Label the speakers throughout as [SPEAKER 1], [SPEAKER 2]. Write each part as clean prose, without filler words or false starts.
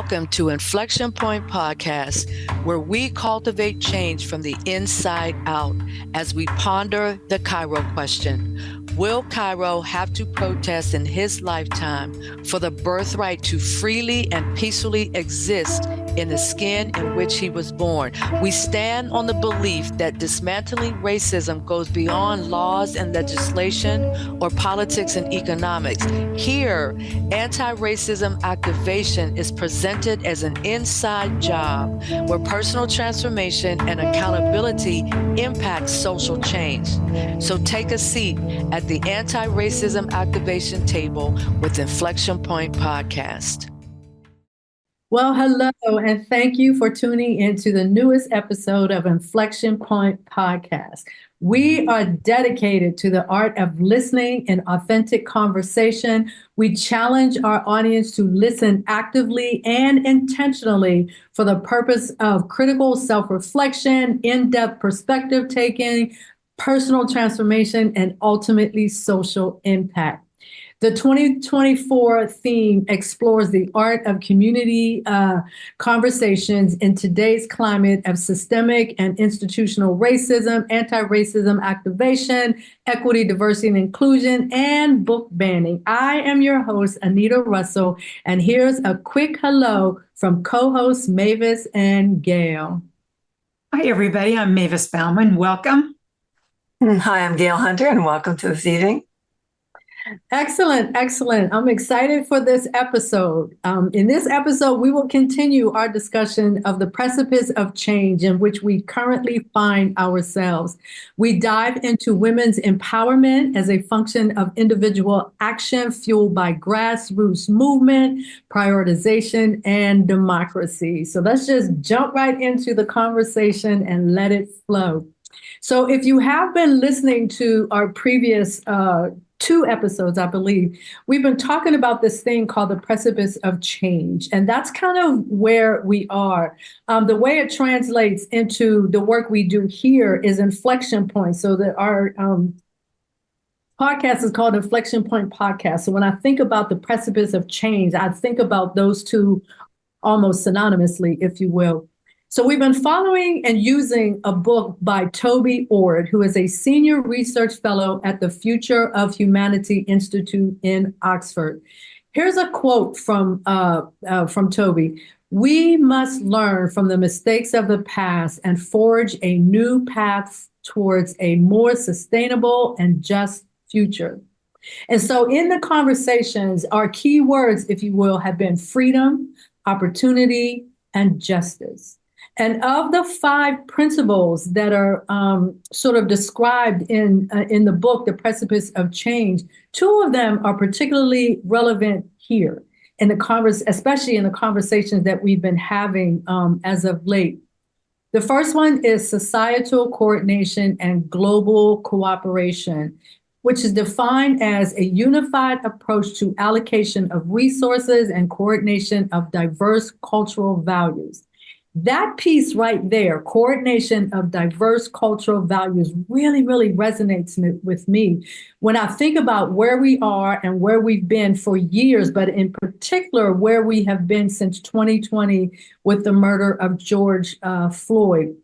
[SPEAKER 1] Welcome to Inflection Point Podcast, where we cultivate change from the inside out as we ponder the Cairo question. Will Cairo have to protest in his lifetime for the birthright to freely and peacefully exist in the skin in which he was born? We stand on the belief that dismantling racism goes beyond laws and legislation or politics and economics. Here, anti-racism activation is presented as an inside job where personal transformation and accountability impact social change. So take a seat at the anti-racism activation table with Inflection Point Podcast.
[SPEAKER 2] Well, hello, and thank you for tuning into the newest episode of Inflection Point Podcast. We are dedicated to the art of listening and authentic conversation. We challenge our audience to listen actively and intentionally for the purpose of critical self-reflection, in-depth perspective taking, personal transformation, and ultimately social impact. The 2024 theme explores the art of community conversations in today's climate of systemic and institutional racism, anti-racism activation, equity, diversity, and inclusion, and book banning. I am your host, Anita Russell, and here's a quick hello from co-hosts Mavis and Gail.
[SPEAKER 3] Hi, everybody. I'm Mavis Bauman. Welcome.
[SPEAKER 4] Hi, I'm Gail Hunter, and welcome to this evening.
[SPEAKER 2] Excellent, excellent. I'm excited for this episode. In this episode, we will continue our discussion of the precipice of change in which we currently find ourselves. We dive into women's empowerment as a function of individual action fueled by grassroots movement, prioritization, and democracy. So let's just jump right into the conversation and let it flow. So if you have been listening to our previous 2 episodes, I believe, we've been talking about this thing called the precipice of change. And that's kind of where we are. The way it translates into the work we do here is inflection point. So that our podcast is called Inflection Point Podcast. So when I think about the precipice of change, I think about those two almost synonymously, if you will. So we've been following and using a book by Toby Ord, who is a senior research fellow at the Future of Humanity Institute in Oxford. Here's a quote from Toby. "We must learn from the mistakes of the past and forge a new path towards a more sustainable and just future." And so in the conversations, our key words, if you will, have been freedom, opportunity, and justice. And of the 5 principles that are sort of described in the book, The Precipice of Change, 2 of them are particularly relevant here, in the especially in the conversations that we've been having as of late. The first one is societal coordination and global cooperation, which is defined as a unified approach to allocation of resources and coordination of diverse cultural values. That piece right there, coordination of diverse cultural values, really, really resonates with me when I think about where we are and where we've been for years, but in particular, where we have been since 2020 with the murder of George Floyd.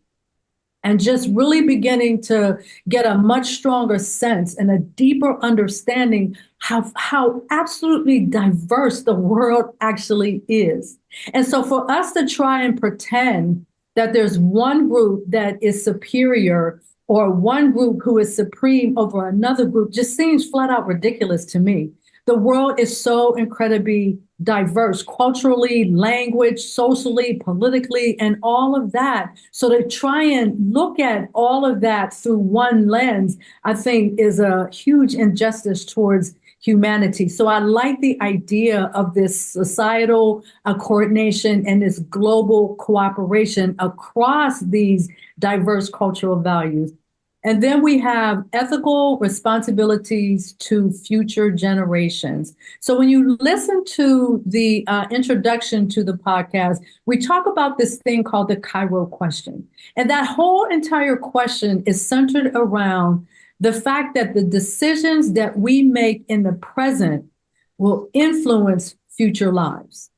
[SPEAKER 2] And just really beginning to get a much stronger sense and a deeper understanding how absolutely diverse the world actually is. And so for us to try and pretend that there's one group that is superior or one group who is supreme over another group just seems flat out ridiculous to me. The world is so incredibly diverse, culturally, language, socially, politically, and all of that. So to try and look at all of that through one lens, I think is a huge injustice towards humanity. So I like the idea of this societal coordination and this global cooperation across these diverse cultural values. And then we have ethical responsibilities to future generations. So when you listen to the introduction to the podcast, we talk about this thing called the Cairo question. And that whole entire question is centered around the fact that the decisions that we make in the present will influence future lives.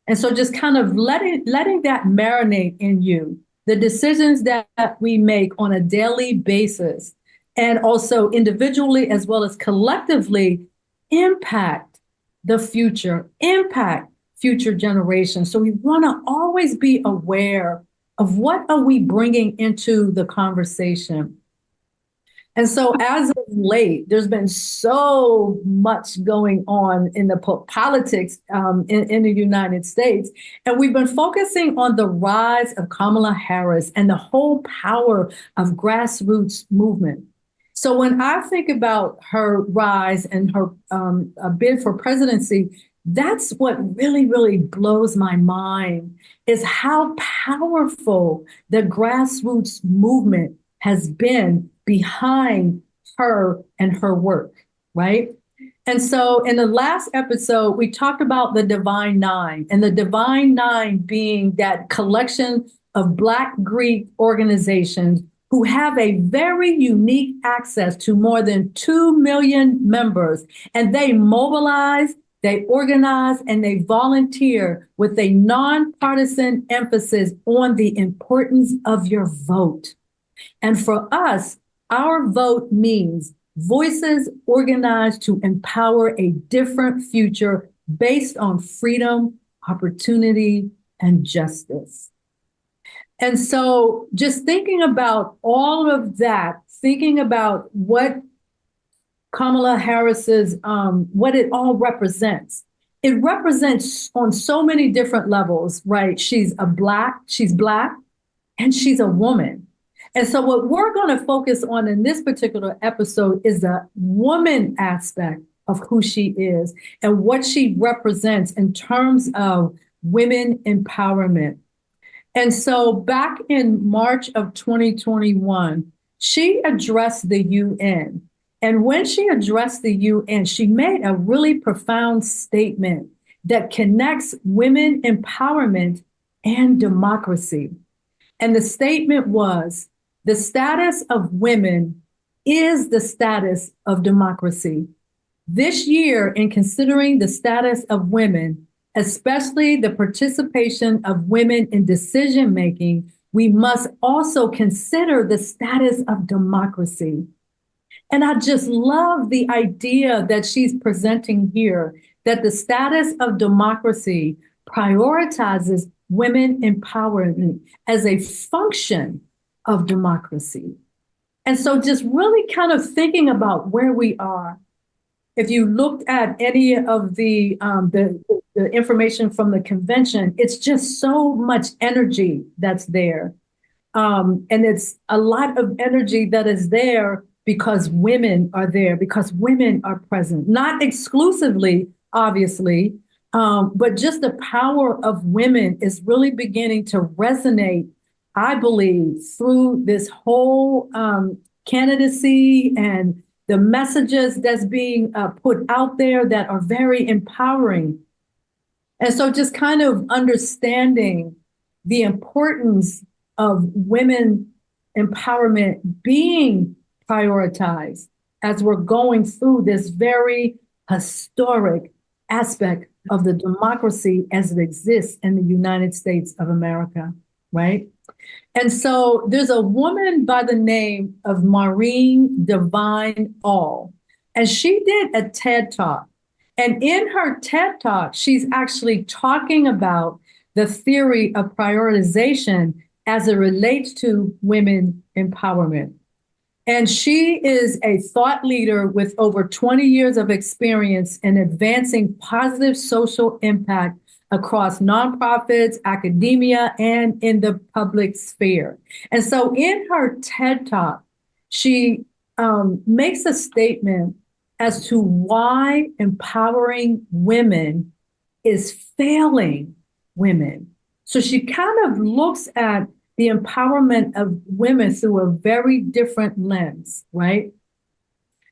[SPEAKER 2] And so just kind of letting that marinate in you, the decisions that we make on a daily basis, and also individually as well as collectively, impact the future, impact future generations. So we want to always be aware of what are we bringing into the conversation. And so as of late, there's been so much going on in the politics in the United States. And we've been focusing on the rise of Kamala Harris and the whole power of grassroots movement. So when I think about her rise and her bid for presidency, that's what really, really blows my mind, is how powerful the grassroots movement has been behind her and her work, right? And so in the last episode, we talked about the Divine Nine, and the Divine Nine being that collection of Black Greek organizations who have a very unique access to more than 2 million members, and they mobilize, they organize, and they volunteer with a nonpartisan emphasis on the importance of your vote. And for us, our vote means voices organized to empower a different future based on freedom, opportunity, and justice. And so just thinking about all of that, thinking about what Kamala Harris's, what it all represents. It represents on so many different levels, right? She's Black, and she's a woman. And so what we're going to focus on in this particular episode is the woman aspect of who she is and what she represents in terms of women empowerment. And so back in March of 2021, she addressed the UN. And when she addressed the UN, she made a really profound statement that connects women empowerment and democracy. And the statement was, the status of women is the status of democracy. This year, in considering the status of women, especially the participation of women in decision-making, we must also consider the status of democracy. And I just love the idea that she's presenting here, that the status of democracy prioritizes women empowerment as a function of democracy. And so just really kind of thinking about where we are. If you looked at any of the information from the convention, it's just so much energy that's there. And it's a lot of energy that is there because women are there, because women are present, not exclusively, obviously, but just the power of women is really beginning to resonate, I believe, through this whole candidacy and the messages that's being put out there that are very empowering. And so just kind of understanding the importance of women empowerment being prioritized as we're going through this very historic aspect of the democracy as it exists in the United States of America, right? And so there's a woman by the name of Maureen Devine All, and she did a TED Talk. And in her TED Talk, she's actually talking about the theory of prioritization as it relates to women empowerment. And she is a thought leader with over 20 years of experience in advancing positive social impact across nonprofits, academia, and in the public sphere. And so in her TED Talk, she makes a statement as to why empowering women is failing women. So she kind of looks at the empowerment of women through a very different lens, right?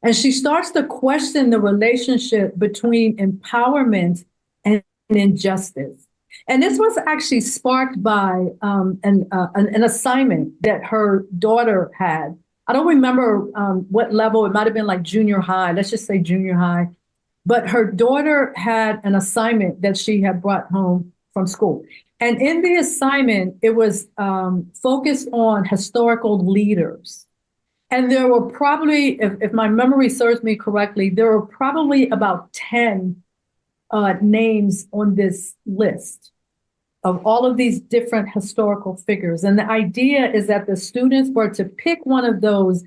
[SPEAKER 2] And she starts to question the relationship between empowerment and injustice. And this was actually sparked by an assignment that her daughter had. I don't remember what level, it might have been like junior high, let's just say junior high. But her daughter had an assignment that she had brought home from school. And in the assignment, it was focused on historical leaders. And there were probably, if my memory serves me correctly, there were probably about 10 names on this list of all of these different historical figures. And the idea is that the students were to pick one of those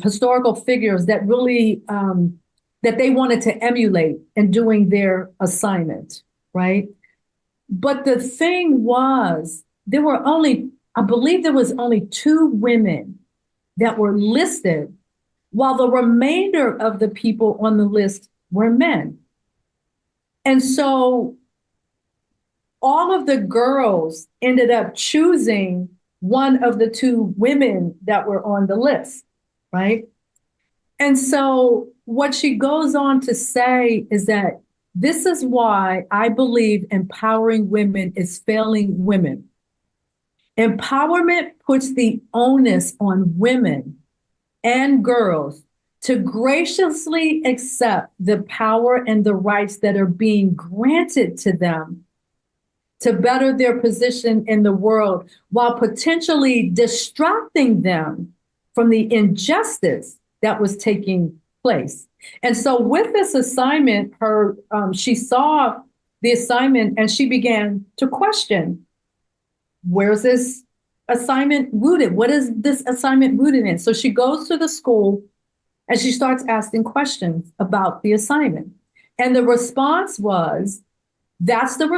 [SPEAKER 2] historical figures that really, that they wanted to emulate in doing their assignment, right? But the thing was, I believe there was only 2 women that were listed, while the remainder of the people on the list were men. And so all of the girls ended up choosing one of the 2 women that were on the list, right? And so what she goes on to say is that this is why I believe empowering women is failing women. Empowerment puts the onus on women and girls to graciously accept the power and the rights that are being granted to them to better their position in the world, while potentially distracting them from the injustice that was taking place. And so with this assignment, she saw the assignment and she began to question, where's this assignment rooted? What is this assignment rooted in? So she goes to the school and she starts asking questions about the assignment. And the response was, that's the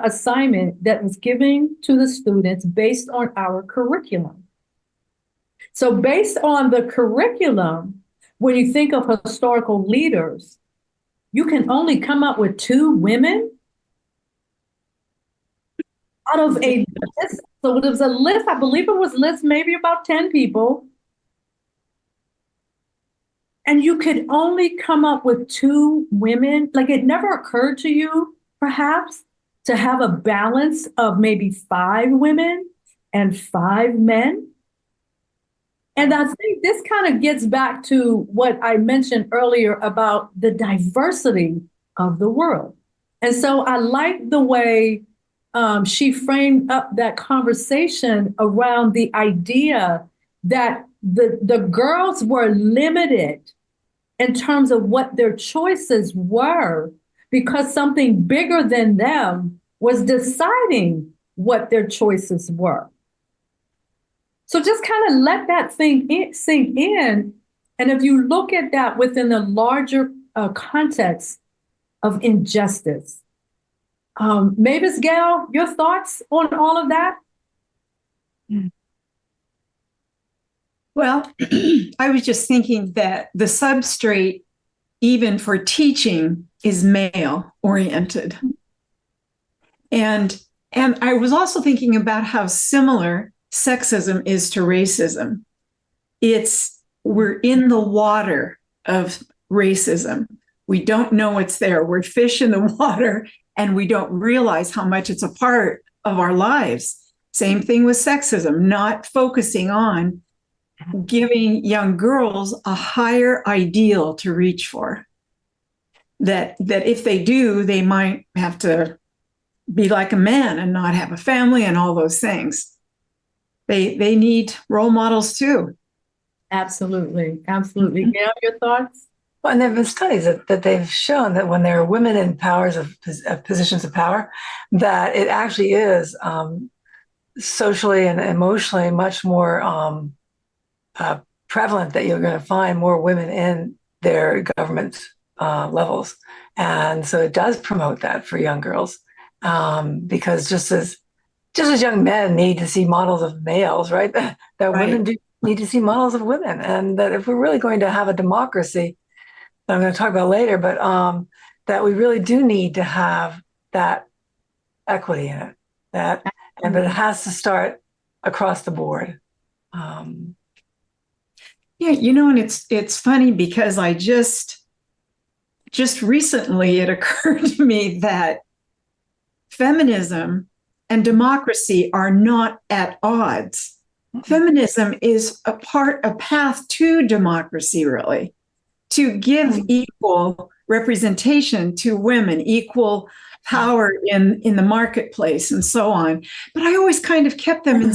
[SPEAKER 2] assignment that was given to the students based on our curriculum. So based on the curriculum, when you think of historical leaders, you can only come up with 2 women out of a list. So it was a list, I believe it was list maybe about 10 people. And you could only come up with 2 women. Like, it never occurred to you, perhaps, to have a balance of maybe 5 women and 5 men. And I think this kind of gets back to what I mentioned earlier about the diversity of the world. And so I like the way she framed up that conversation around the idea that the girls were limited in terms of what their choices were, because something bigger than them was deciding what their choices were. So just kind of let that sink in. And if you look at that within the larger context of injustice, Mavis, Gail, your thoughts on all of that?
[SPEAKER 3] Well, I was just thinking that the substrate, even for teaching, is male oriented. And I was also thinking about how similar sexism is to racism. We're in the water of racism. We don't know it's there. We're fish in the water and we don't realize how much it's a part of our lives. Same thing with sexism, not focusing on giving young girls a higher ideal to reach for. That if they do, they might have to be like a man and not have a family and all those things. They need role models too.
[SPEAKER 2] Absolutely. Absolutely. Gail, your thoughts?
[SPEAKER 4] Well, and there have been studies that they've shown that when there are women in positions of power, that it actually is socially and emotionally much more prevalent that you're going to find more women in their government levels. And so it does promote that for young girls, because just as young men need to see models of males, right? That
[SPEAKER 3] Right.
[SPEAKER 4] women do need to see models of women. And that if we're really going to have a democracy, that I'm going to talk about later, but that we really do need to have that equity in it. But it has to start across the board.
[SPEAKER 3] Yeah, and it's funny because I just recently it occurred to me that feminism and democracy are not at odds. Feminism is a path to democracy, really, to give equal representation to women, equal power in the marketplace and so on. But I always kind of kept them in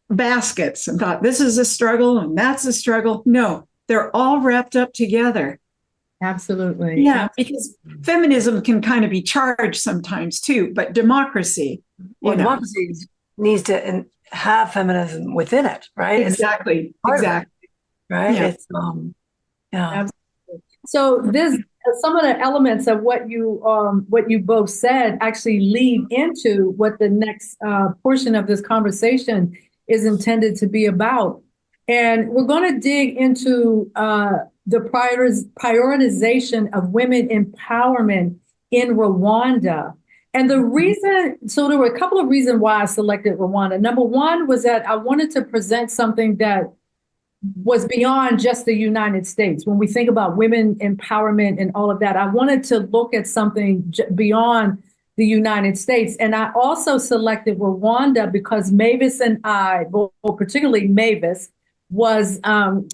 [SPEAKER 3] baskets and thought, this is a struggle and that's a struggle. No, they're all wrapped up together.
[SPEAKER 2] Absolutely.
[SPEAKER 3] Yeah, because feminism can kind of be charged sometimes too, but democracy,
[SPEAKER 4] democracy needs to have feminism within it, right?
[SPEAKER 3] Exactly. Exactly.
[SPEAKER 4] Right.
[SPEAKER 3] Yeah.
[SPEAKER 4] It's
[SPEAKER 2] Absolutely. So this, some of the elements of what you both said actually lead into what the next portion of this conversation is intended to be about. And we're going to dig into the prioritization of women empowerment in Rwanda. And the reason, so there were a couple of reasons why I selected Rwanda. Number one was that I wanted to present something that was beyond just the United States. When we think about women empowerment and all of that, I wanted to look at something beyond the United States. And I also selected Rwanda because Mavis and I, well, particularly Mavis, was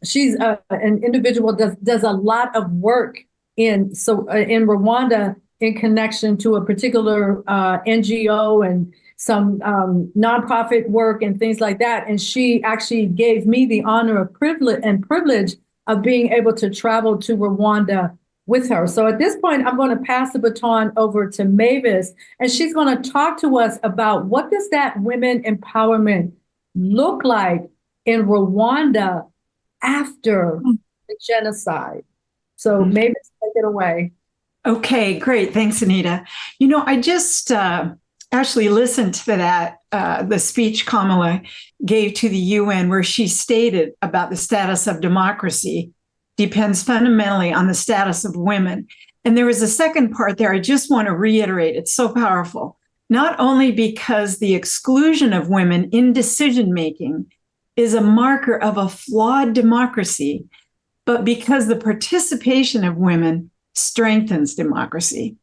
[SPEAKER 2] she's an individual that does a lot of work in Rwanda in connection to a particular NGO and some nonprofit work and things like that. And she actually gave me the honor of privilege of being able to travel to Rwanda with her. So at this point, I'm going to pass the baton over to Mavis, and she's going to talk to us about what does that women empowerment look like in Rwanda after the genocide. So Mavis, take it away.
[SPEAKER 3] Okay, great. Thanks, Anita. I just actually listened to that, the speech Kamala gave to the UN, where she stated about the status of democracy depends fundamentally on the status of women. And there was a second part there I just want to reiterate. It's so powerful, not only because the exclusion of women in decision-making is a marker of a flawed democracy, but because the participation of women strengthens democracy.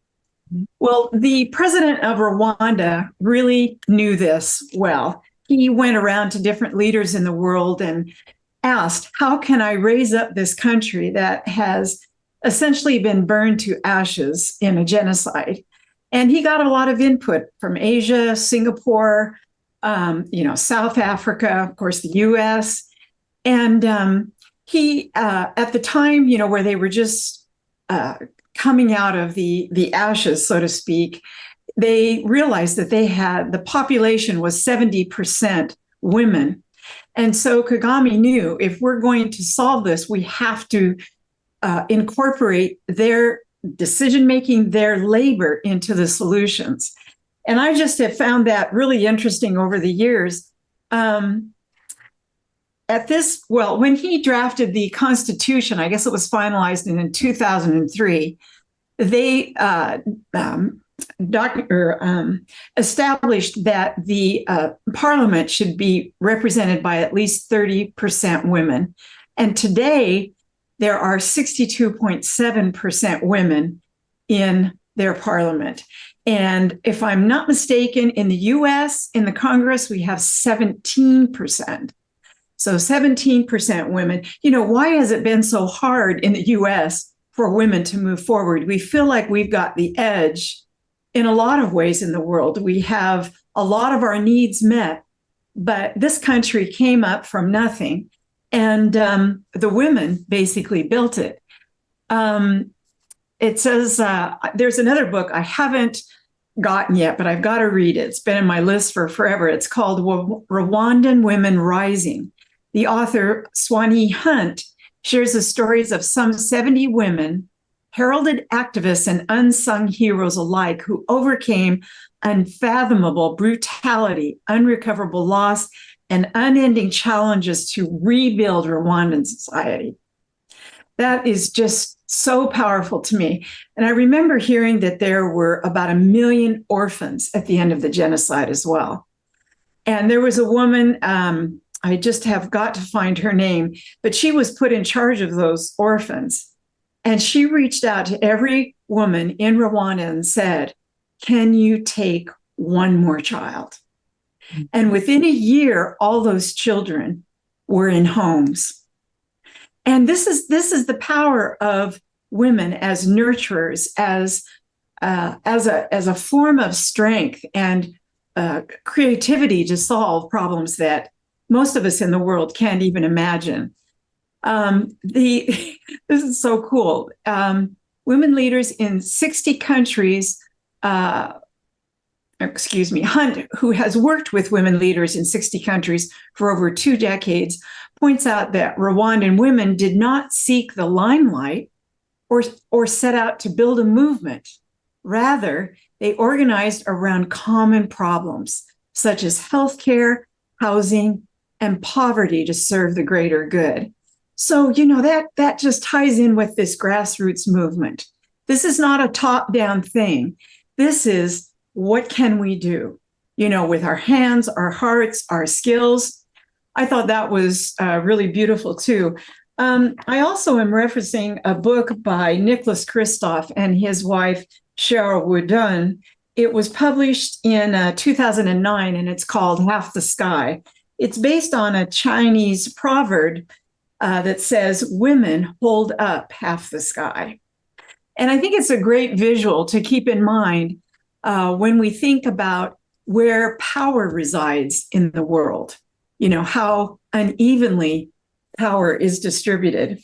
[SPEAKER 3] Well, the president of Rwanda really knew this well. He went around to different leaders in the world and asked, how can I raise up this country that has essentially been burned to ashes in a genocide? And he got a lot of input from Asia, Singapore, South Africa, of course, the US. And he, at the time, where they were just coming out of the ashes, so to speak, they realized that the population was 70% women. And so Kagame knew, if we're going to solve this, we have to incorporate their decision-making, their labor into the solutions. And I just have found that really interesting over the years. When he drafted the Constitution, I guess it was finalized in 2003, they established that the parliament should be represented by at least 30% women. And today, there are 62.7% women in their parliament. And if I'm not mistaken, in the US, in the Congress, we have 17%. So 17% women. Why has it been so hard in the US for women to move forward? We feel like we've got the edge in a lot of ways in the world. We have a lot of our needs met, but this country came up from nothing. And the women basically built it. It says, there's another book I haven't gotten yet, but I've got to read it. It's been in my list for forever. It's called Rwandan Women Rising. The author, Swanee Hunt, shares the stories of some 70 women, heralded activists and unsung heroes alike, who overcame unfathomable brutality, unrecoverable loss, and unending challenges to rebuild Rwandan society. That is just so powerful to me. And I remember hearing that there were about 1 million orphans at the end of the genocide as well. And there was a woman, I just have got to find her name, but she was put in charge of those orphans. And she reached out to every woman in Rwanda and said, can you take one more child? And within a year, all those children were in homes. And this is the power of women as nurturers, as as a form of strength and creativity to solve problems that most of us in the world can't even imagine. This is so cool. Women leaders in 60 countries, Hunt, who has worked with women leaders in 60 countries for over 2 decades, points out that Rwandan women did not seek the limelight or set out to build a movement. Rather, they organized around common problems, such as healthcare, housing, and poverty to serve the greater good. So, that just ties in with this grassroots movement. This is not a top-down thing. This is, what can we do? With our hands, our hearts, our skills. I thought that was really beautiful too. I also am referencing a book by Nicholas Kristof and his wife, Cheryl Woodun. It was published in 2009, and it's called Half the Sky. It's based on a Chinese proverb that says, women hold up half the sky. And I think it's a great visual to keep in mind when we think about where power resides in the world, how unevenly power is distributed.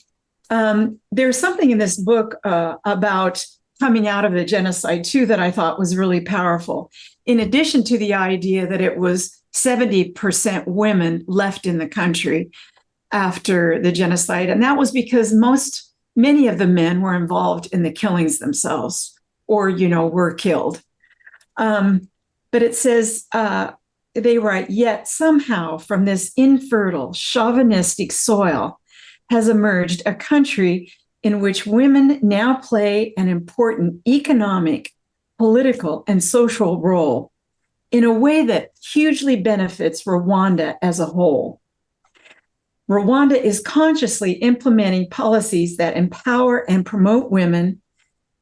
[SPEAKER 3] There's something in this book about coming out of the genocide, too, that I thought was really powerful. In addition to the idea that it was 70% women left in the country after the genocide, and that was because many of the men were involved in the killings themselves, or, were killed. But it says, they write, yet somehow from this infertile, chauvinistic soil has emerged a country in which women now play an important economic, political, and social role in a way that hugely benefits Rwanda as a whole. Rwanda is consciously implementing policies that empower and promote women,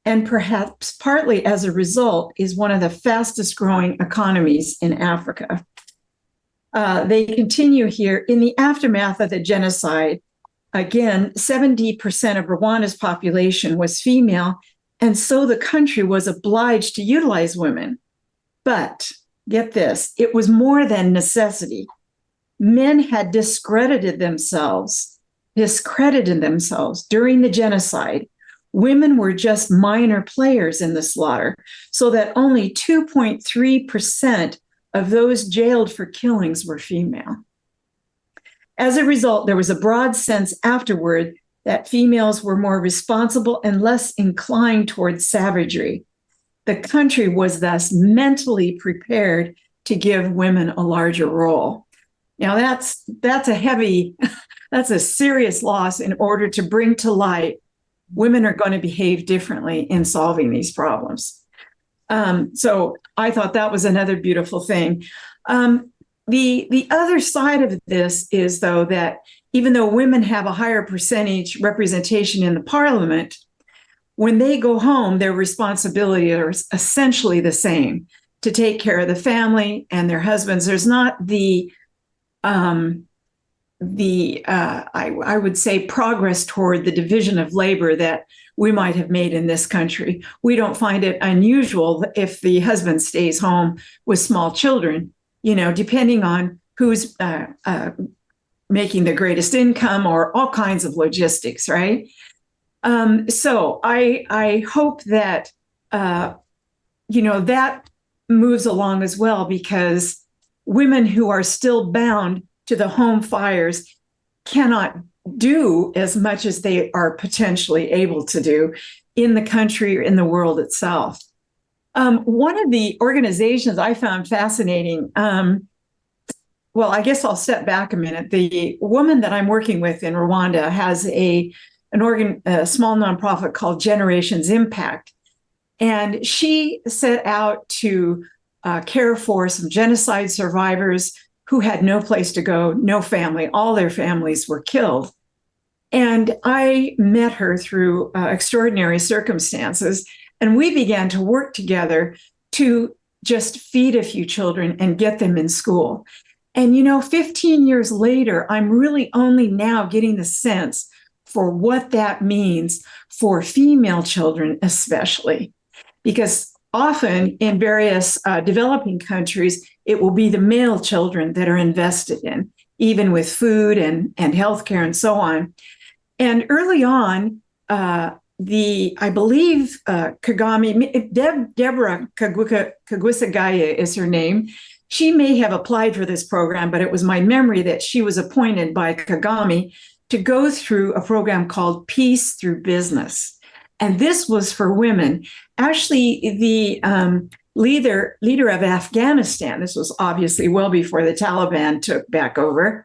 [SPEAKER 3] and perhaps partly as a result is one of the fastest growing economies in Africa. They continue here, in the aftermath of the genocide, again, 70% of Rwanda's population was female, and so the country was obliged to utilize women. But get this, it was more than necessity. Men had discredited themselves during the genocide. Women were just minor players in the slaughter, so that only 2.3% of those jailed for killings were female. As a result, there was a broad sense afterward that females were more responsible and less inclined towards savagery. The country was thus mentally prepared to give women a larger role. Now that's a serious loss in order to bring to light women are going to behave differently in solving these problems. So I thought that was another beautiful thing. The other side of this is, though, that even though women have a higher percentage representation in the parliament, when they go home, their responsibility is essentially the same, to take care of the family and their husbands. There's not I would say, progress toward the division of labor that we might have made in this country. We don't find it unusual if the husband stays home with small children, depending on who's making the greatest income, or all kinds of logistics, right? So I hope that, that moves along as well, because women who are still bound to the home fires cannot do as much as they are potentially able to do in the country or in the world itself. One of the organizations I found fascinating, well, I guess I'll step back a minute. The woman that I'm working with in Rwanda has a small nonprofit called Generations Impact. And she set out to care for some genocide survivors who had no place to go, no family. All their families were killed. And I met her through extraordinary circumstances, and we began to work together to just feed a few children and get them in school. And 15 years later, I'm really only now getting the sense for what that means for female children, especially. because often in various developing countries, it will be the male children that are invested in, even with food and healthcare and so on. And early on, I believe Kagami, Deborah Kagwisagaya is her name. She may have applied for this program, but it was my memory that she was appointed by Kagami to go through a program called Peace Through Business. And this was for women. Actually, the leader of Afghanistan, this was obviously well before the Taliban took back over,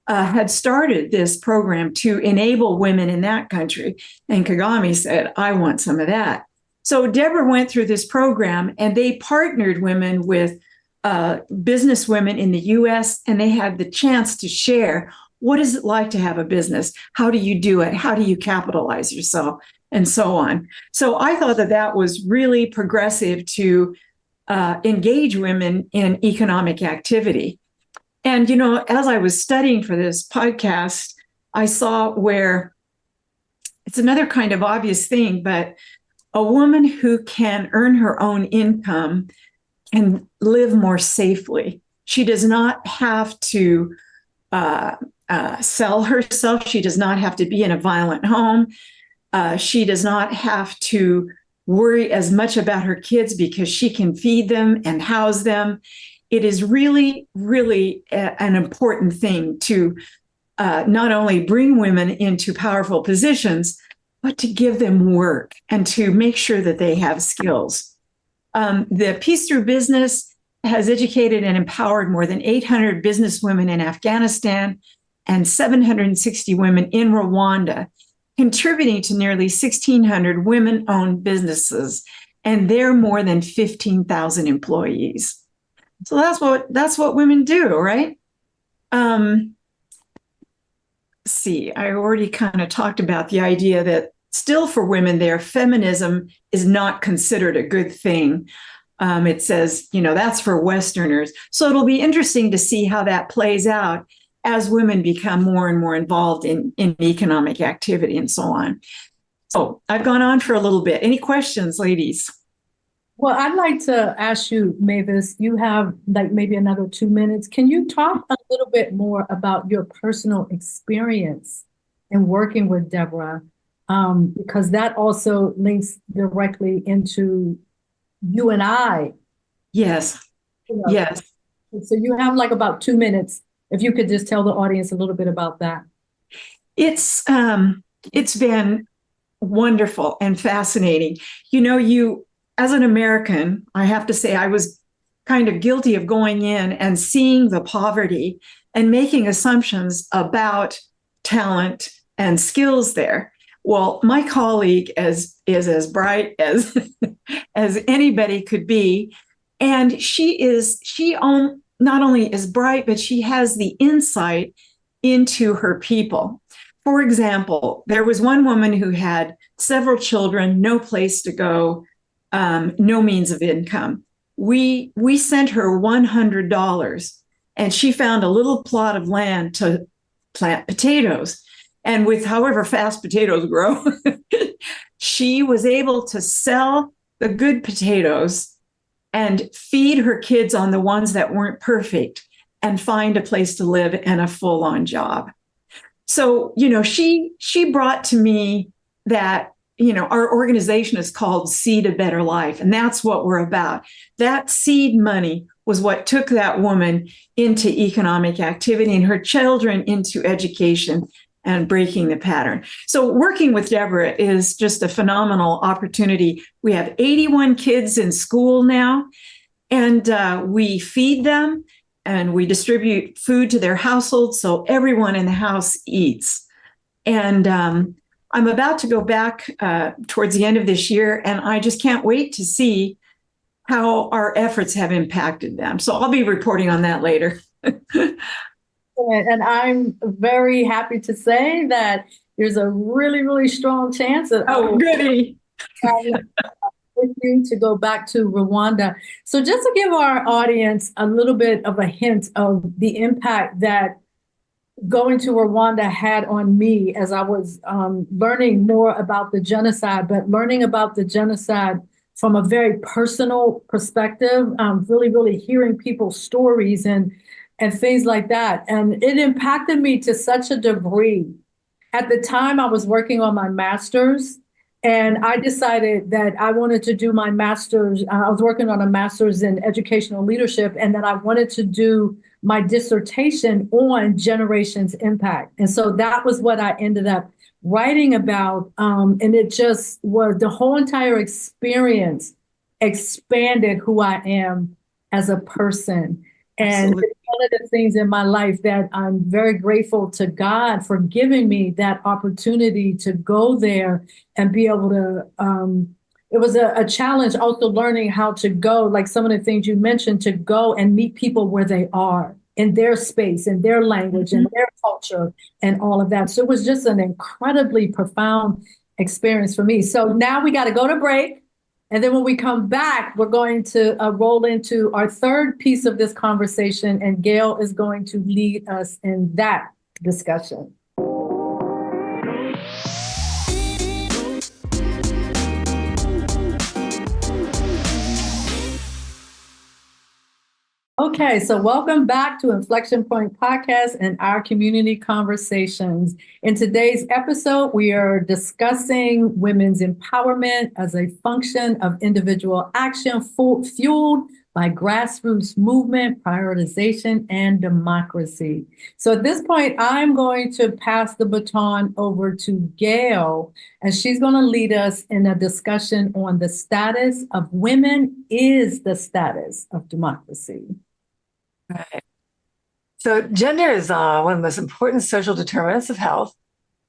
[SPEAKER 3] had started this program to enable women in that country. And Kagami said, I want some of that. So Deborah went through this program, and they partnered women with business women in the US, and they had the chance to share, what is it like to have a business? How do you do it? How do you capitalize yourself? And so on. So I thought that that was really progressive to engage women in economic activity. And, you know, as I was studying for this podcast, I saw where it's another kind of obvious thing, but a woman who can earn her own income can live more safely. She does not have to sell herself. She does not have to be in a violent home. She does not have to worry as much about her kids because she can feed them and house them. It is really, really an important thing to not only bring women into powerful positions, but to give them work and to make sure that they have skills. The Peace Through Business has educated and empowered more than 800 business women in Afghanistan and 760 women in Rwanda, contributing to nearly 1,600 women-owned businesses, and they're more than 15,000 employees. So that's what women do, right? See, I already kind of talked about the idea that still for women there, feminism is not considered a good thing. It says, you know, that's for Westerners. So it'll be interesting to see how that plays out as women become more and more involved in economic activity and so on. So I've gone on for a little bit. Any questions, ladies?
[SPEAKER 2] Well, I'd like to ask you, Mavis, you have like maybe another 2 minutes. Can you talk a little bit more about your personal experience in working with Deborah? Because that also links directly into you and I.
[SPEAKER 3] Yes.
[SPEAKER 2] You know.
[SPEAKER 3] Yes.
[SPEAKER 2] So you have like about 2 minutes. If you could just tell the audience a little bit about that.
[SPEAKER 3] It's been wonderful and fascinating. You know, as an American, I have to say I was kind of guilty of going in and seeing the poverty and making assumptions about talent and skills there. Well, my colleague is as bright as as anybody could be, and she not only is bright, but she has the insight into her people. For example, there was one woman who had several children, no place to go, no means of income. We sent her $100, and she found a little plot of land to plant potatoes. And with however fast potatoes grow, she was able to sell the good potatoes and feed her kids on the ones that weren't perfect and find a place to live and a full-on job. So, you know, she brought to me that, you know, our organization is called Seed a Better Life, and that's what we're about. That seed money was what took that woman into economic activity and her children into education and breaking the pattern. So working with Deborah is just a phenomenal opportunity. We have 81 kids in school now, and we feed them and we distribute food to their households so everyone in the house eats. And I'm about to go back towards the end of this year, and I just can't wait to see how our efforts have impacted them. So I'll be reporting on that later.
[SPEAKER 2] And I'm very happy to say that there's a really, really strong chance that
[SPEAKER 3] goody.
[SPEAKER 2] with you to go back to Rwanda. So just to give our audience a little bit of a hint of the impact that going to Rwanda had on me as I was learning more about the genocide, but learning about the genocide from a very personal perspective, really, really hearing people's stories and things like that. And it impacted me to such a degree. At the time, I was working on my master's, and I decided that I wanted to do my master's. I was working on a master's in educational leadership, and that I wanted to do my dissertation on generations impact. And so that was what I ended up writing about. And it just was, the whole entire experience expanded who I am as a person. And
[SPEAKER 3] Absolutely.
[SPEAKER 2] it's one of the things in my life that I'm very grateful to God for giving me that opportunity to go there and be able to. It was a challenge also learning how to go, like some of the things you mentioned, to go and meet people where they are in their space, in their language, in their culture, and all of that. So it was just an incredibly profound experience for me. So now we got to go to break. And then when we come back, we're going to roll into our third piece of this conversation, and Gail is going to lead us in that discussion. Okay, so welcome back to Inflection Point Podcast and our community conversations. In today's episode, we are discussing women's empowerment as a function of individual action fueled by grassroots movement, prioritization, and democracy. So at this point, I'm going to pass the baton over to Gail, and she's going to lead us in a discussion on the status of women is the status of democracy.
[SPEAKER 4] Right. So gender is one of the most important social determinants of health,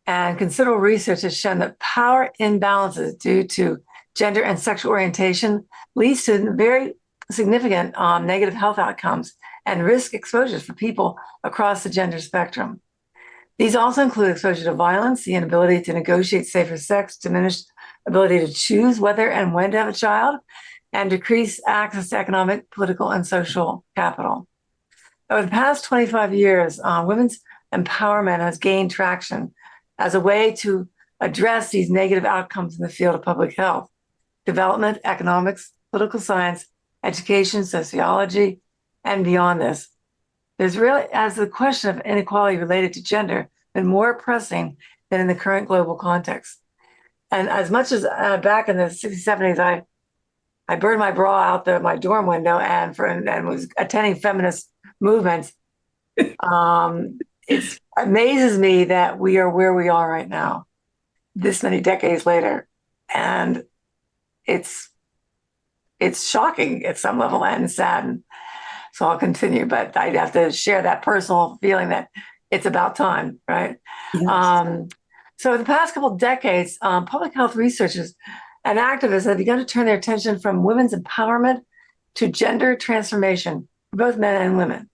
[SPEAKER 4] and considerable research has shown that power imbalances due to gender and sexual orientation leads to very significant negative health outcomes and risk exposures for people across the gender spectrum. These also include exposure to violence, the inability to negotiate safer sex, diminished ability to choose whether and when to have a child, and decreased access to economic, political, and social capital. Over the past 25 years, women's empowerment has gained traction as a way to address these negative outcomes in the field of public health, development, economics, political science, education, sociology, and beyond this. There's really, as the question of inequality related to gender, been more pressing than in the current global context. And as much as back in the 60s, 70s, I burned my bra out my dorm window and was attending feminist movements, it amazes me that we are where we are right now, this many decades later. And it's shocking at some level and sad. So I'll continue, but I have to share that personal feeling that it's about time, right? Yes. So in the past couple of decades, public health researchers and activists have begun to turn their attention from women's empowerment to gender transformation for both men and women.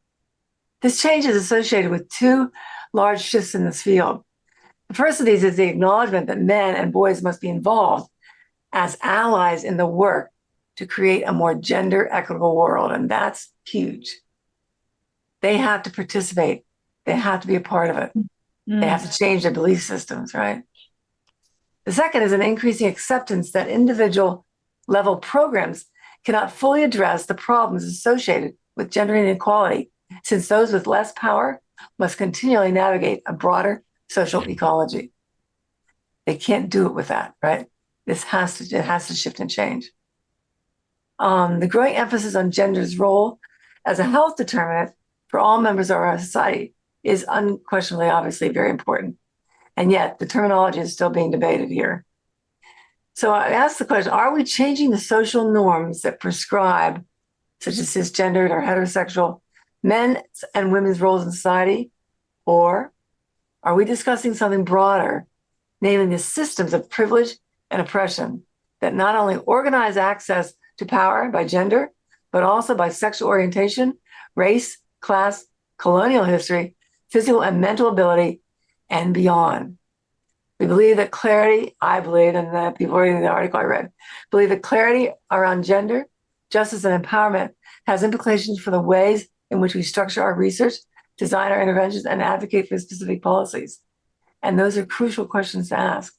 [SPEAKER 4] This change is associated with two large shifts in this field. The first of these is the acknowledgement that men and boys must be involved as allies in the work to create a more gender equitable world. And that's huge. They have to participate. They have to be a part of it. They have to change their belief systems, right? The second is an increasing acceptance that individual level programs cannot fully address the problems associated with gender inequality, since those with less power must continually navigate a broader social ecology. They can't do it with that, right? It has to shift and change. The growing emphasis on gender's role as a health determinant for all members of our society is unquestionably, obviously, very important. And yet the terminology is still being debated here. So I asked the question, are we changing the social norms that prescribe, such as cisgendered or heterosexual, men's and women's roles in society? Or are we discussing something broader, namely the systems of privilege and oppression that not only organize access to power by gender, but also by sexual orientation, race, class, colonial history, physical and mental ability, and beyond? We believe that clarity, I believe, and the people reading the article I read, believe that clarity around gender, justice, and empowerment has implications for the ways in which we structure our research, design our interventions, and advocate for specific policies. And those are crucial questions to ask.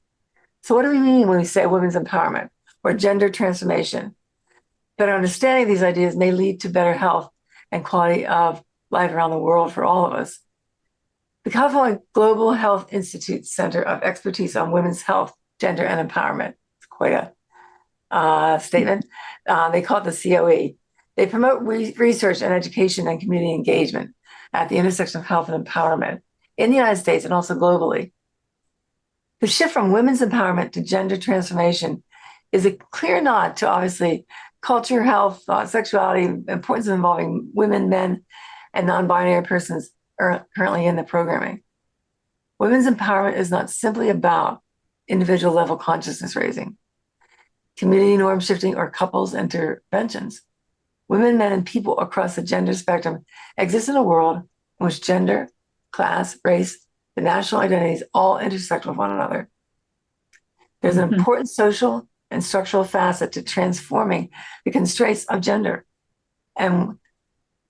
[SPEAKER 4] So what do we mean when we say women's empowerment? or gender transformation. Better understanding these ideas may lead to better health and quality of life around the world for all of us. The California Global Health Institute Center of Expertise on Women's Health, Gender, and Empowerment, it's quite a statement. They call it the COE. They promote research and education and community engagement at the intersection of health and empowerment in the United States and also globally. The shift from women's empowerment to gender transformation is a clear nod to obviously culture, health, sexuality, importance of involving women, men, and non-binary persons are currently in the programming. Women's empowerment is not simply about individual level consciousness raising, community norm shifting, or couples interventions. Women, men, and people across the gender spectrum exist in a world in which gender, class, race, the national identities all intersect with one another. There's an important social and structural facet to transforming the constraints of gender. And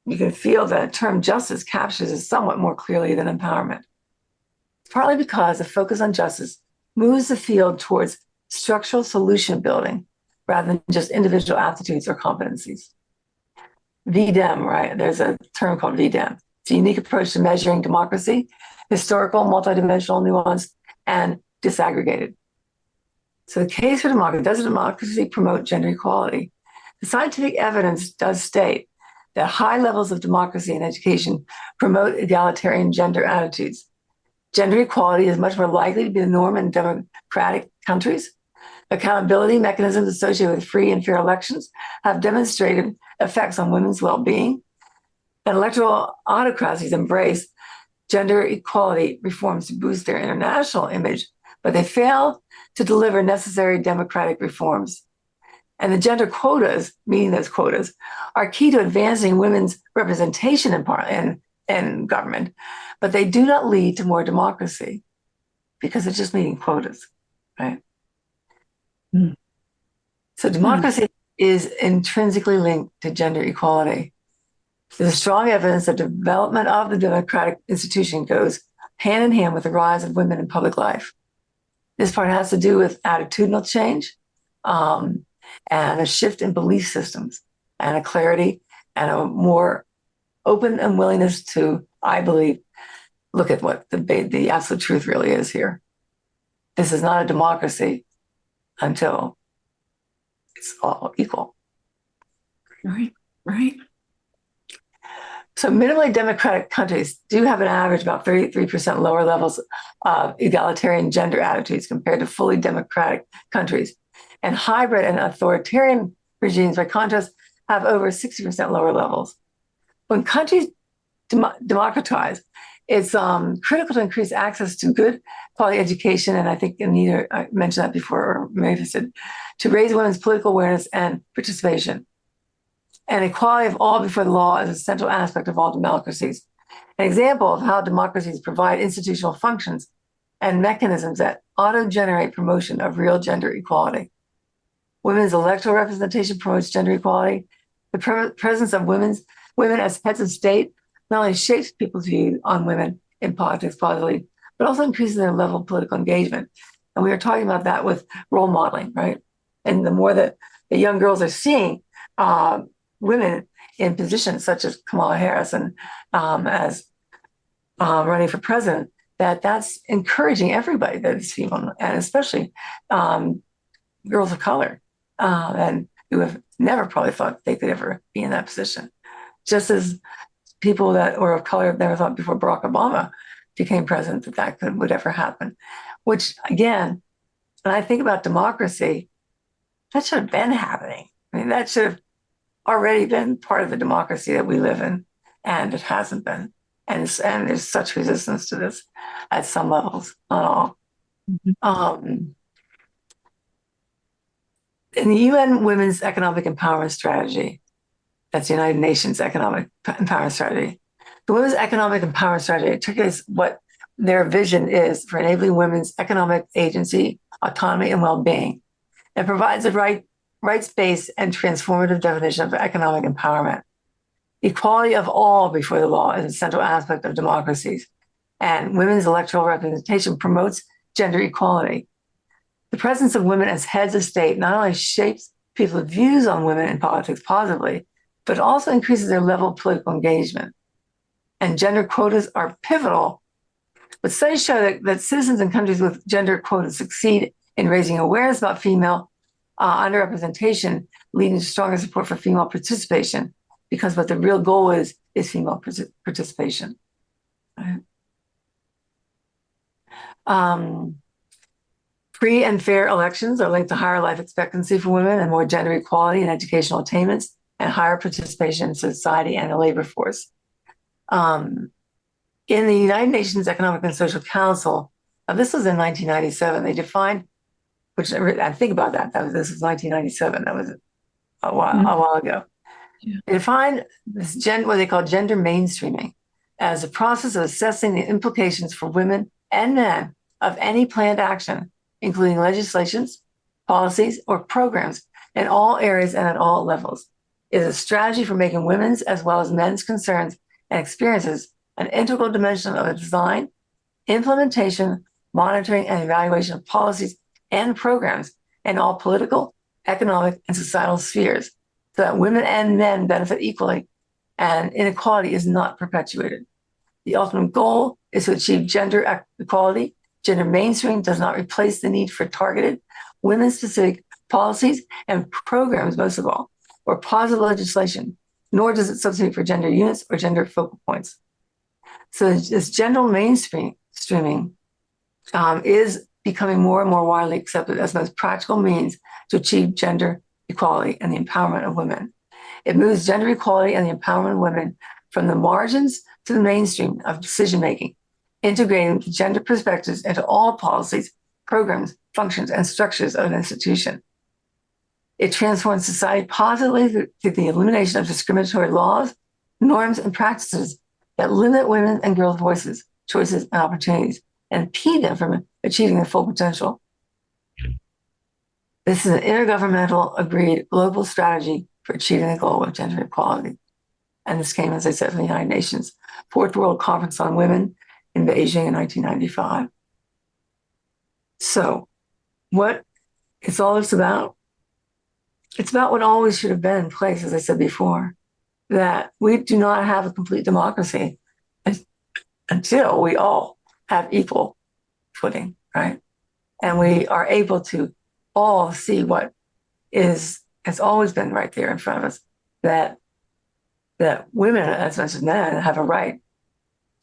[SPEAKER 4] you can feel that the term justice captures it somewhat more clearly than empowerment. It's partly because the focus on justice moves the field towards structural solution building rather than just individual aptitudes or competencies. VDEM, right? There's a term called VDEM. It's a unique approach to measuring democracy, historical, multidimensional, nuanced, and disaggregated. So the case for democracy, does democracy promote gender equality? The scientific evidence does state that high levels of democracy and education promote egalitarian gender attitudes. Gender equality is much more likely to be the norm in democratic countries. Accountability mechanisms associated with free and fair elections have demonstrated effects on women's well-being. And electoral autocracies embrace gender equality reforms to boost their international image, but they fail to deliver necessary democratic reforms. And the gender quotas, meaning those quotas, are key to advancing women's representation in government, but they do not lead to more democracy because it's just meeting quotas, right? So democracy is intrinsically linked to gender equality. There's strong evidence that development of the democratic institution goes hand in hand with the rise of women in public life. This part has to do with attitudinal change and a shift in belief systems and a clarity and a more open and willingness to, I believe, look at what the absolute truth really is here. This is not a democracy until it's all equal.
[SPEAKER 3] Right.
[SPEAKER 4] So minimally democratic countries do have an average about 33% lower levels of egalitarian gender attitudes compared to fully democratic countries. And hybrid and authoritarian regimes, by contrast, have over 60% lower levels. When countries democratize, it's critical to increase access to good quality education, and I think Anita mentioned that before, or Mavis did, to raise women's political awareness and participation. And equality of all before the law is a central aspect of all democracies. An example of how democracies provide institutional functions and mechanisms that auto-generate promotion of real gender equality. Women's electoral representation promotes gender equality. The presence of women as heads of state not only shapes people's view on women in politics positively, but also increases their level of political engagement. And we were talking about that with role modeling, right? And the more that the young girls are seeing women in positions such as Kamala Harris and as running for president, that's encouraging everybody that is female, and especially girls of color, and who have never probably thought they could ever be in that position. Just as people that were of color have never thought before Barack Obama became president that would ever happen. Which, again, when I think about democracy, that should have been happening. I mean, that should have already been part of the democracy that we live in, and it hasn't been. And there's such resistance to this at some levels, not all. In the UN Women's Economic Empowerment Strategy, that's the United Nations Economic Empowerment Strategy, the Women's Economic Empowerment Strategy articulates what their vision is for enabling women's economic agency, autonomy, and well-being. It provides a rights-based and transformative definition of economic empowerment. Equality of all before the law is a central aspect of democracies, and women's electoral representation promotes gender equality. The presence of women as heads of state not only shapes people's views on women in politics positively, but also increases their level of political engagement. And gender quotas are pivotal. But studies show that citizens in countries with gender quotas succeed in raising awareness about female underrepresentation, leading to stronger support for female participation, because what the real goal is female participation. Right? Free and fair elections are linked to higher life expectancy for women and more gender equality and educational attainments and higher participation in society and the labor force. In the United Nations Economic and Social Council, this was in 1997, they defined, which I think about this was 1997, that was a while ago. Yeah. They defined this what they call gender mainstreaming as a process of assessing the implications for women and men of any planned action, including legislations, policies, or programs in all areas and at all levels. It is a strategy for making women's as well as men's concerns and experiences an integral dimension of the design, implementation, monitoring, and evaluation of policies and programs in all political, economic, and societal spheres, so that women and men benefit equally and inequality is not perpetuated. The ultimate goal is to achieve gender equality. Gender mainstream does not replace the need for targeted, women-specific policies and programs, most of all, or positive legislation, nor does it substitute for gender units or gender focal points. So this gender mainstreaming is becoming more and more widely accepted as the most practical means to achieve gender equality and the empowerment of women. It moves gender equality and the empowerment of women from the margins to the mainstream of decision-making, integrating gender perspectives into all policies, programs, functions, and structures of an institution. It transforms society positively through the elimination of discriminatory laws, norms, and practices that limit women and girls' voices, choices, and opportunities, and impede them from achieving their full potential. This is an intergovernmental, agreed global strategy for achieving the goal of gender equality. And this came, as I said, from the United Nations Fourth World Conference on Women in Beijing in 1995. So, what it's all about? It's about what always should have been in place, as I said before, that we do not have a complete democracy until we all have equal footing, right? And we are able to all see what has always been right there in front of us, that women, as much as men, have a right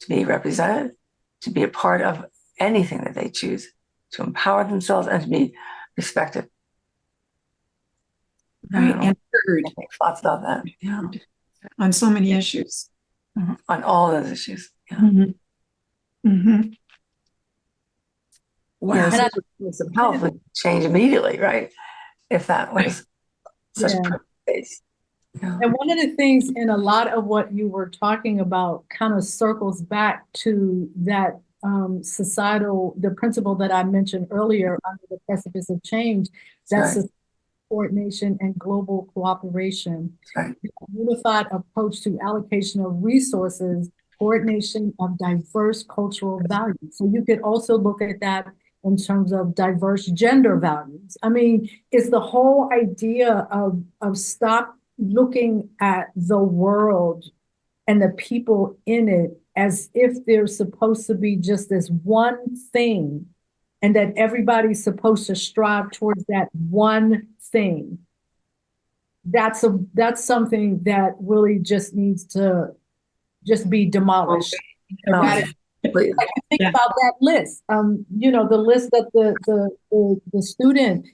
[SPEAKER 4] to be represented, to be a part of anything that they choose, to empower themselves and to be respected.
[SPEAKER 3] Right, and heard.
[SPEAKER 4] I think lots about that. Yeah.
[SPEAKER 3] On so many issues.
[SPEAKER 4] Mm-hmm. On all those issues. Yeah.
[SPEAKER 3] Mm-hmm. Mm-hmm.
[SPEAKER 4] Wow. Yeah, it's a powerful change immediately, right? If that was such a case. Yeah.
[SPEAKER 2] And one of the things in a lot of what you were talking about kind of circles back to that societal, the principle that I mentioned earlier under the Precipice of Change, that's right. Coordination and global cooperation, right. Unified approach to allocation of resources, coordination of diverse cultural values. So you could also look at that in terms of diverse gender values. I mean, it's the whole idea of stop looking at the world and the people in it as if they're supposed to be just this one thing and that everybody's supposed to strive towards that one thing. That's something that really just needs to just be demolished. Like, think about that list. The list that the student,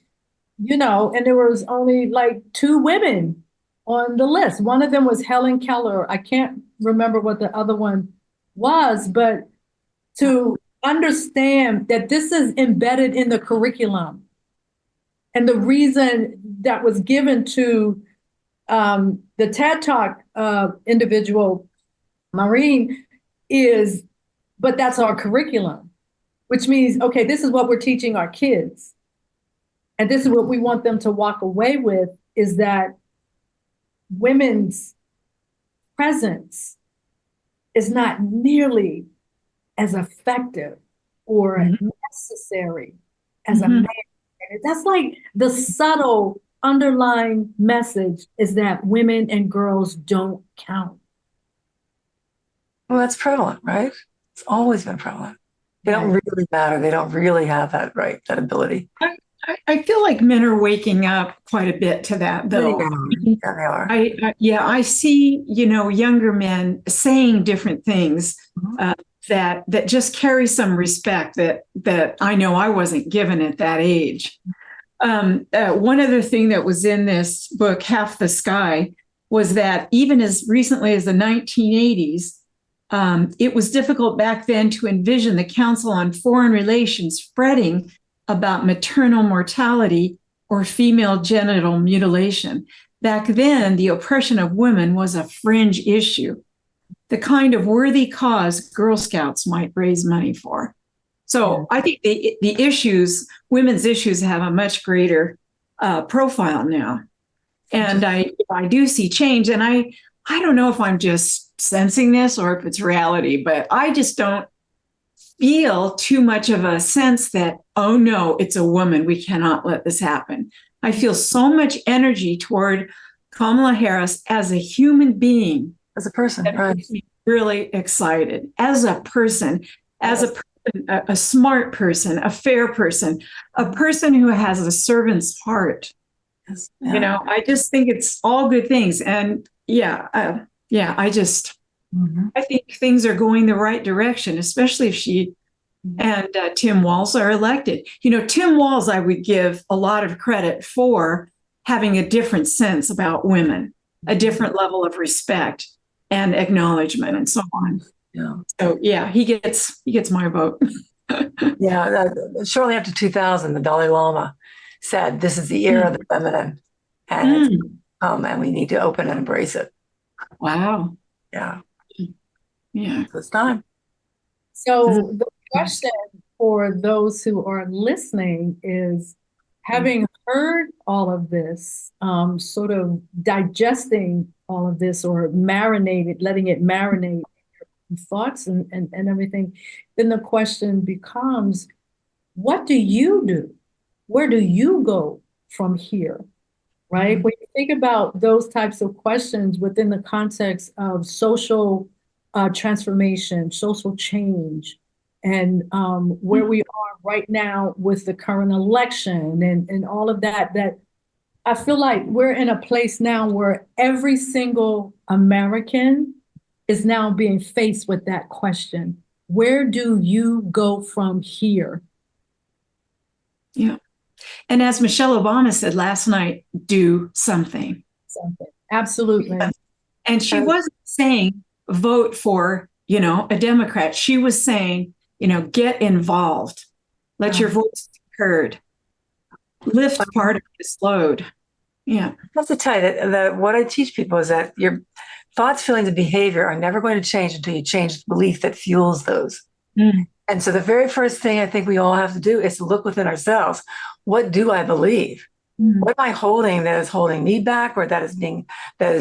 [SPEAKER 2] and there was only like 2 women on the list. One of them was Helen Keller. I can't remember what the other one was, but to understand that this is embedded in the curriculum. And the reason that was given to the TED Talk individual, Maureen, is, but that's our curriculum, which means, okay, this is what we're teaching our kids. And this is what we want them to walk away with, is that women's presence is not nearly as effective or necessary as a man That's like the subtle underlying message is that women and girls don't count.
[SPEAKER 4] Well, that's prevalent, right? It's always been prevalent. They don't really matter. They don't really have that right, that ability.
[SPEAKER 3] I feel like men are waking up quite a bit to that, though.
[SPEAKER 4] Yeah, they are.
[SPEAKER 3] I see, younger men saying different things that just carry some respect that I know I wasn't given at that age. One other thing that was in this book, Half the Sky, was that even as recently as the 1980s, it was difficult back then to envision the Council on Foreign Relations fretting about maternal mortality or female genital mutilation. Back then, the oppression of women was a fringe issue, the kind of worthy cause Girl Scouts might raise money for. So I think the issues, women's issues, have a much greater profile now. And I do see change. And I don't know if I'm just sensing this or if it's reality, but I just don't feel too much of a sense that, oh no, it's a woman, we cannot let this happen. I feel so much energy toward Kamala Harris as a human being.
[SPEAKER 4] As a person,
[SPEAKER 3] that
[SPEAKER 4] right.
[SPEAKER 3] makes me really excited. As a person, a smart person, a fair person, a person who has a servant's heart.
[SPEAKER 4] Yes. Yeah.
[SPEAKER 3] I just think it's all good things. And I think things are going the right direction, especially if she and Tim Walz are elected. Tim Walz, I would give a lot of credit for having a different sense about women, a different level of respect and acknowledgement and so on.
[SPEAKER 4] Yeah.
[SPEAKER 3] So he gets my vote.
[SPEAKER 4] Shortly after 2000, the Dalai Lama said, "This is the era of the feminine, and and we need to open and embrace it."
[SPEAKER 3] Wow.
[SPEAKER 4] Yeah.
[SPEAKER 3] Yeah.
[SPEAKER 4] So it's time.
[SPEAKER 2] So the question for those who are listening is, having heard all of this, sort of digesting all of this or letting it marinate in thoughts and everything, then the question becomes, what do you do? Where do you go from here? Right? When you think about those types of questions within the context of social transformation, social change, and where we are right now with the current election and all of that, that I feel like we're in a place now where every single American is now being faced with that question. Where do you go from here?
[SPEAKER 3] Yeah. And as Michelle Obama said last night, do something.
[SPEAKER 2] Absolutely.
[SPEAKER 3] And she wasn't saying vote for, a Democrat. She was saying, get involved. Let your voice be heard. Lift part of this load. Yeah.
[SPEAKER 4] I have to tell you that what I teach people is that your thoughts, feelings, and behavior are never going to change until you change the belief that fuels those. And so the very first thing I think we all have to do is to look within ourselves. What do I believe? What am I holding that is holding me back, or that is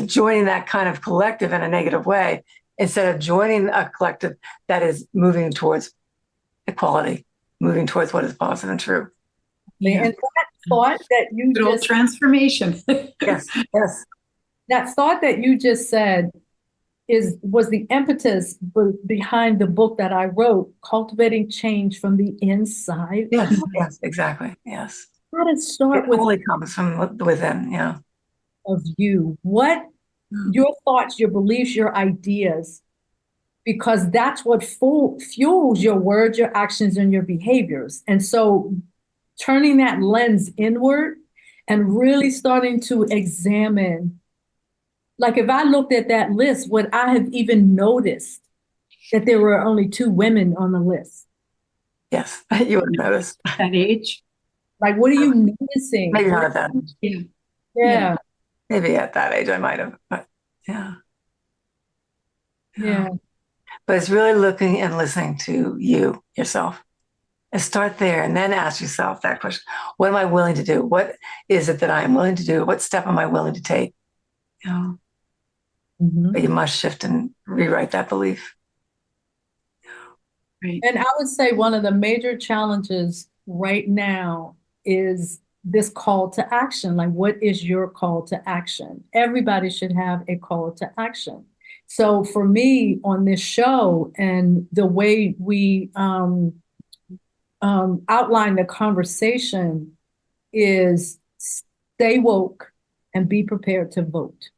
[SPEAKER 4] joining that kind of collective in a negative way, instead of joining a collective that is moving towards equality, moving towards what is positive and true.
[SPEAKER 2] And that thought that you just
[SPEAKER 3] transformation.
[SPEAKER 4] Yes.
[SPEAKER 2] That thought that you just said was the impetus behind the book that I wrote, Cultivating Change from the Inside.
[SPEAKER 4] Yes, exactly. Yes.
[SPEAKER 2] How to start with
[SPEAKER 4] only comes from within,
[SPEAKER 2] of you. What your thoughts, your beliefs, your ideas, because that's what fuels your words, your actions, and your behaviors. And so turning that lens inward and really starting to examine, like if I looked at that list, would I have even noticed that there were only 2 women on the list?
[SPEAKER 4] Yes, you would have noticed.
[SPEAKER 3] At that age.
[SPEAKER 2] Like, what are you noticing?
[SPEAKER 4] Maybe not at that age.
[SPEAKER 2] Yeah.
[SPEAKER 4] Maybe at that age I might have, but yeah. But it's really looking and listening to yourself. And start there and then ask yourself that question. What am I willing to do? What is it that I am willing to do? What step am I willing to take? But you must shift and rewrite that belief.
[SPEAKER 2] Right. And I would say one of the major challenges right now is this call to action. Like, what is your call to action? Everybody should have a call to action. So for me on this show and the way we outline the conversation is stay woke and be prepared to vote,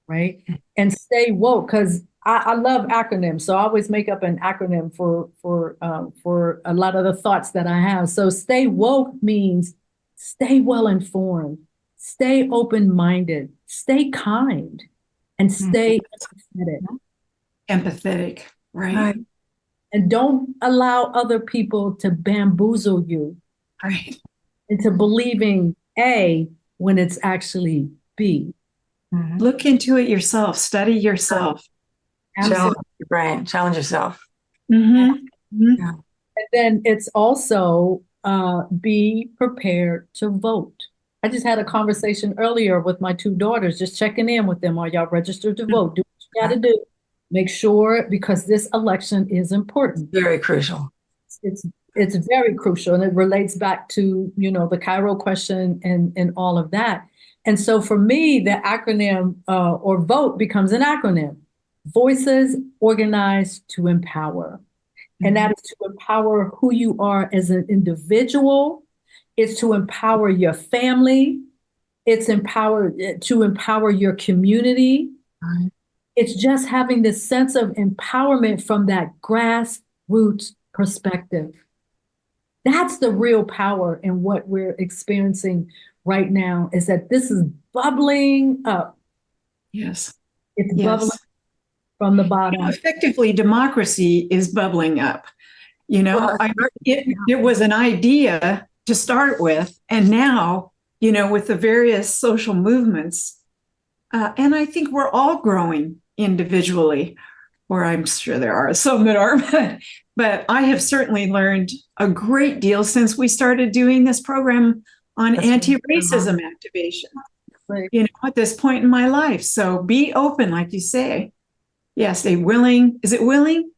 [SPEAKER 2] right? And stay woke, because I love acronyms, so I always make up an acronym for a lot of the thoughts that I have. So stay woke means stay well informed, stay open-minded, stay kind, and stay
[SPEAKER 3] Empathetic, right?
[SPEAKER 2] And don't allow other people to bamboozle you
[SPEAKER 3] Right.
[SPEAKER 2] into believing A when it's actually B.
[SPEAKER 3] Look into it yourself. Study yourself.
[SPEAKER 4] Challenge your brain. Challenge yourself.
[SPEAKER 3] Mm-hmm.
[SPEAKER 4] Yeah.
[SPEAKER 2] And then it's also be prepared to vote. I just had a conversation earlier with my two daughters, just checking in with them. Are y'all registered to vote? Do what you got to do. Make sure, because this election is important.
[SPEAKER 4] Very crucial.
[SPEAKER 2] It's very crucial, and it relates back to, you know, the Cairo question and all of that. And so for me, the acronym or VOTE becomes an acronym. Voices organized to empower. And that is to empower who you are as an individual. It's to empower your family. It's to empower your community.
[SPEAKER 4] Right.
[SPEAKER 2] It's just having this sense of empowerment from that grassroots perspective. That's the real power in what we're experiencing right now, is that this is bubbling up.
[SPEAKER 3] Yes.
[SPEAKER 2] It's bubbling from the bottom.
[SPEAKER 3] Effectively, democracy is bubbling up. You know, it was an idea to start with, and now, you know, with the various social movements, and I think we're all growing individually, or I'm sure there are some that are, but I have certainly learned a great deal since we started doing this program on anti-racism activation, you know, at this point in my life. So be open, like you say. Yeah, stay willing. Is it willing?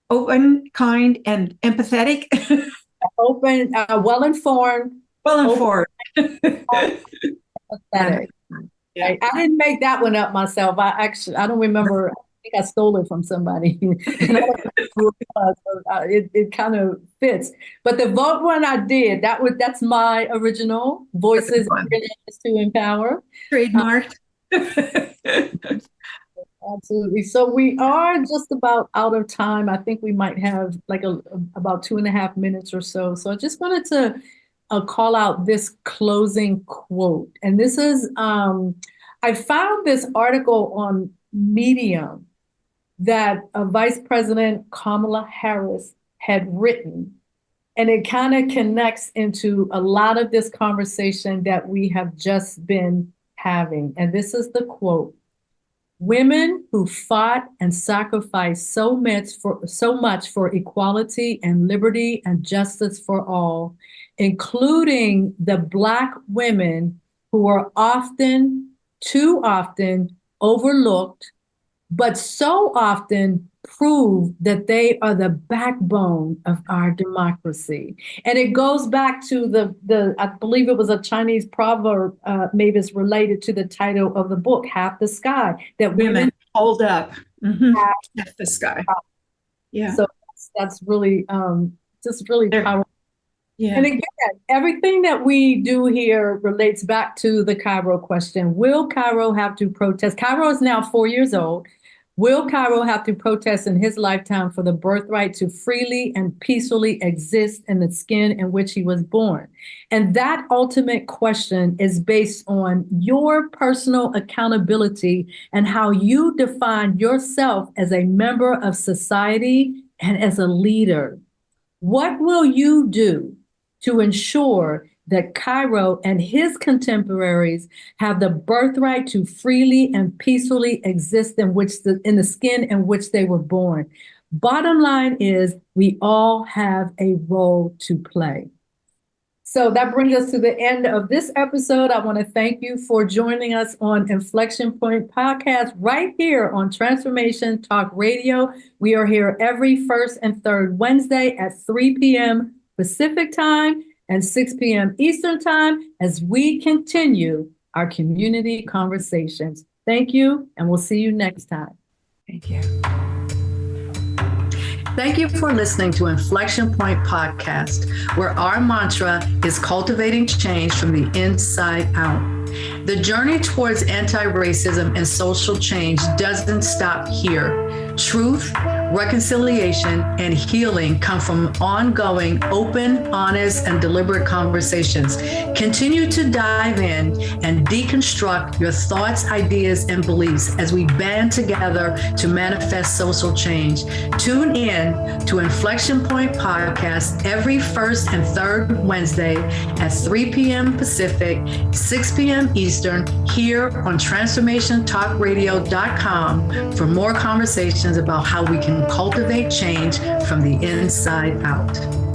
[SPEAKER 3] Open, kind, and empathetic?
[SPEAKER 2] Open, well-informed.
[SPEAKER 3] Well-informed.
[SPEAKER 2] Empathetic. Yeah. I didn't make that one up myself. I don't remember. I think I stole it from somebody. And I don't know who it was, so it kind of fits. But the vote one I did, that's my original. Voices to empower.
[SPEAKER 3] Trademarked.
[SPEAKER 2] Absolutely. So we are just about out of time. I think we might have like about 2.5 minutes or so. So I just wanted to call out this closing quote. And this is, I found this article on Medium that Vice President Kamala Harris had written. And it kind of connects into a lot of this conversation that we have just been having. And this is the quote: "Women who fought and sacrificed so much for equality and liberty and justice for all, including the Black women who are too often overlooked, but so often prove that they are the backbone of our democracy." And it goes back to the I believe it was a Chinese proverb, maybe it's related to the title of the book, Half the Sky, that women
[SPEAKER 3] hold up. Half the sky. Yeah.
[SPEAKER 2] So that's really just really powerful. Yeah. And again, everything that we do here relates back to the Cairo question. Will Cairo have to protest? Cairo is now 4 years old. Will Cairo have to protest in his lifetime for the birthright to freely and peacefully exist in the skin in which he was born? And that ultimate question is based on your personal accountability and how you define yourself as a member of society and as a leader. What will you do to ensure that Cairo and his contemporaries have the birthright to freely and peacefully exist in the skin in which they were born? Bottom line is, we all have a role to play. So that brings us to the end of this episode. I want to thank you for joining us on Inflection Point Podcast right here on Transformation Talk Radio. We are here every first and third Wednesday at 3 p.m. Pacific time and 6 p.m. Eastern Time as we continue our community conversations. Thank you, and we'll see you next time.
[SPEAKER 4] Thank you.
[SPEAKER 1] Thank you for listening to Inflection Point Podcast, where our mantra is cultivating change from the inside out. The journey towards anti-racism and social change doesn't stop here. Truth, reconciliation, and healing come from ongoing, open, honest, and deliberate conversations. Continue to dive in and deconstruct your thoughts, ideas, and beliefs as we band together to manifest social change. Tune in to Inflection Point Podcast every first and third Wednesday at 3 p.m. Pacific, 6 p.m. Eastern, here on TransformationTalkRadio.com for more conversations about how we can cultivate change from the inside out.